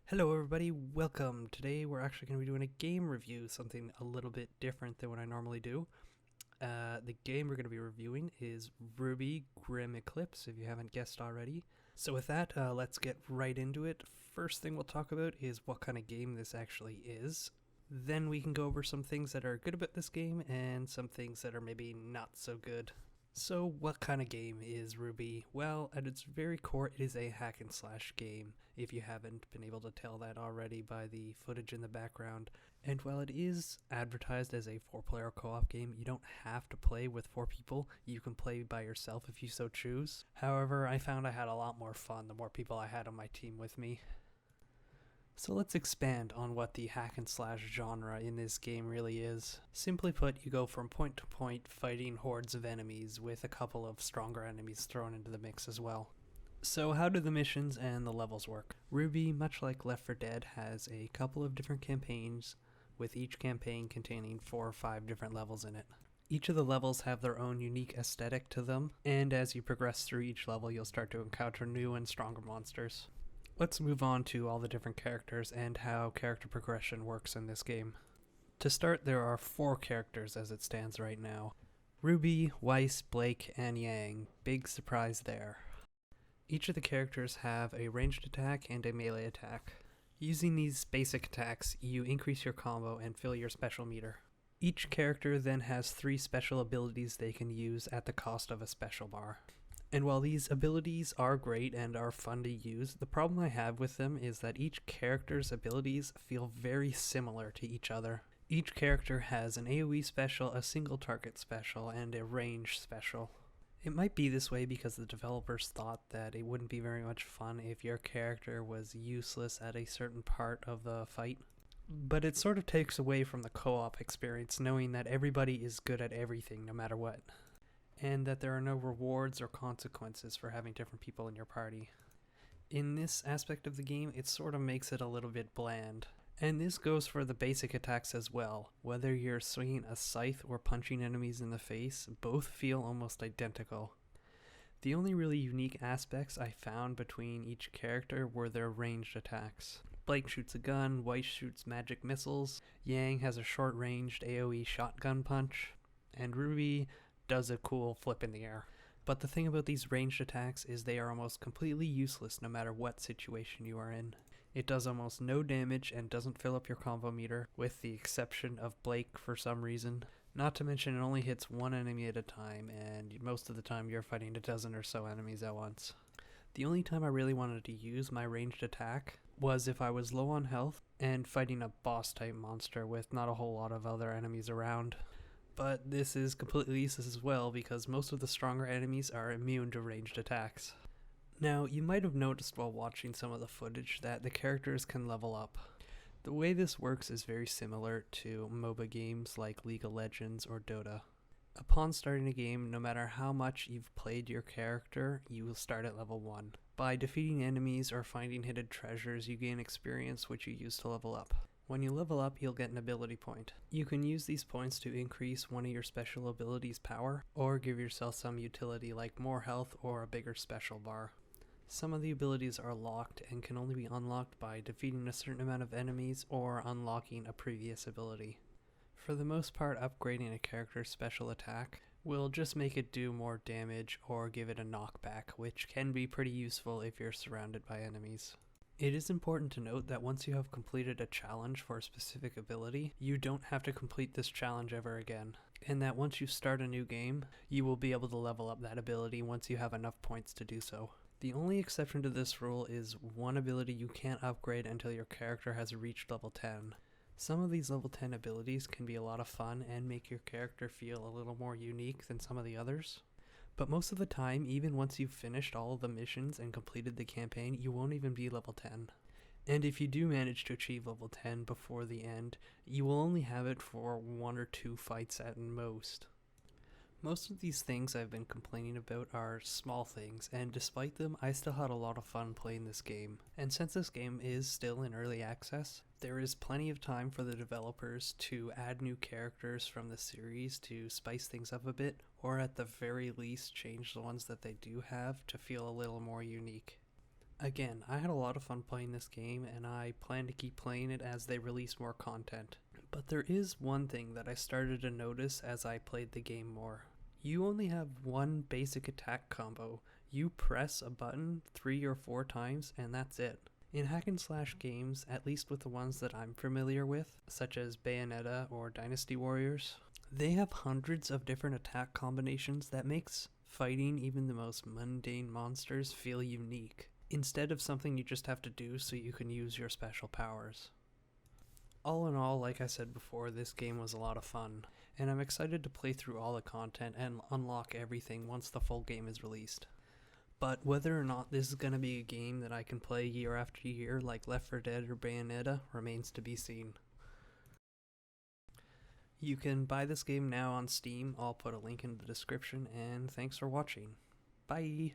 Hello everybody, welcome. Today we're actually going to be doing a game review, something a little bit different than what I normally do. The game we're going to be reviewing is RWBY Grimm Eclipse, if you haven't guessed already. So with that, let's get right into it. First thing we'll talk about is what kind of game this actually is. Then we can go over some things that are good about this game and some things that are maybe not so good. So what kind of game is RWBY? Well, at its very core, it is a hack and slash game, if you haven't been able to tell that already by the footage in the background. And while it is advertised as a 4-player co-op game, you don't have to play with 4 people. You can play by yourself if you so choose. However, I found I had a lot more fun the more people I had on my team with me. So let's expand on what the hack and slash genre in this game really is. Simply put, you go from point to point fighting hordes of enemies with a couple of stronger enemies thrown into the mix as well. So how do the missions and the levels work? RWBY, much like Left 4 Dead, has a couple of different campaigns, with each campaign containing 4 or 5 different levels in it. Each of the levels have their own unique aesthetic to them, and as you progress through each level you'll start to encounter new and stronger monsters. Let's move on to all the different characters and how character progression works in this game. To start, there are 4 characters as it stands right now. RWBY, Weiss, Blake, and Yang. Big surprise there. Each of the characters have a ranged attack and a melee attack. Using these basic attacks, you increase your combo and fill your special meter. Each character then has 3 special abilities they can use at the cost of a special bar. And while these abilities are great and are fun to use, the problem I have with them is that each character's abilities feel very similar to each other. Each character has an AoE special, a single target special, and a range special. It might be this way because the developers thought that it wouldn't be very much fun if your character was useless at a certain part of the fight. But it sort of takes away from the co-op experience knowing that everybody is good at everything no matter what, and that there are no rewards or consequences for having different people in your party. In this aspect of the game, it sort of makes it a little bit bland. And this goes for the basic attacks as well. Whether you're swinging a scythe or punching enemies in the face, both feel almost identical. The only really unique aspects I found between each character were their ranged attacks. Blake shoots a gun, Weiss shoots magic missiles, Yang has a short-ranged AoE shotgun punch, and RWBY does a cool flip in the air. But the thing about these ranged attacks is they are almost completely useless no matter what situation you are in. It does almost no damage and doesn't fill up your combo meter, with the exception of Blake for some reason. Not to mention it only hits 1 enemy at a time, and most of the time you're fighting a dozen or so enemies at once. The only time I really wanted to use my ranged attack was if I was low on health and fighting a boss type monster with not a whole lot of other enemies around. But this is completely useless as well because most of the stronger enemies are immune to ranged attacks. Now, you might have noticed while watching some of the footage that the characters can level up. The way this works is very similar to MOBA games like League of Legends or Dota. Upon starting a game, no matter how much you've played your character, you will start at level 1. By defeating enemies or finding hidden treasures, you gain experience which you use to level up. When you level up, you'll get an ability point. You can use these points to increase one of your special abilities' power, or give yourself some utility like more health or a bigger special bar. Some of the abilities are locked and can only be unlocked by defeating a certain amount of enemies or unlocking a previous ability. For the most part, upgrading a character's special attack will just make it do more damage or give it a knockback, which can be pretty useful if you're surrounded by enemies. It is important to note that once you have completed a challenge for a specific ability, you don't have to complete this challenge ever again, and that once you start a new game, you will be able to level up that ability once you have enough points to do so. The only exception to this rule is one ability you can't upgrade until your character has reached level 10. Some of these level 10 abilities can be a lot of fun and make your character feel a little more unique than some of the others. But most of the time, even once you've finished all of the missions and completed the campaign, you won't even be level 10. And if you do manage to achieve level 10 before the end, you will only have it for 1 or 2 fights at most. Most of these things I've been complaining about are small things, and despite them, I still had a lot of fun playing this game. And since this game is still in early access, there is plenty of time for the developers to add new characters from the series to spice things up a bit, or at the very least change the ones that they do have to feel a little more unique. Again, I had a lot of fun playing this game, and I plan to keep playing it as they release more content. But there is one thing that I started to notice as I played the game more. You only have one basic attack combo. You press a button 3 or 4 times, and that's it. In hack and slash games, at least with the ones that I'm familiar with, such as Bayonetta or Dynasty Warriors, they have hundreds of different attack combinations that makes fighting even the most mundane monsters feel unique, instead of something you just have to do so you can use your special powers. All in all, like I said before, this game was a lot of fun, and I'm excited to play through all the content and unlock everything once the full game is released. But whether or not this is going to be a game that I can play year after year like Left 4 Dead or Bayonetta remains to be seen. You can buy this game now on Steam. I'll put a link in the description, and thanks for watching. Bye!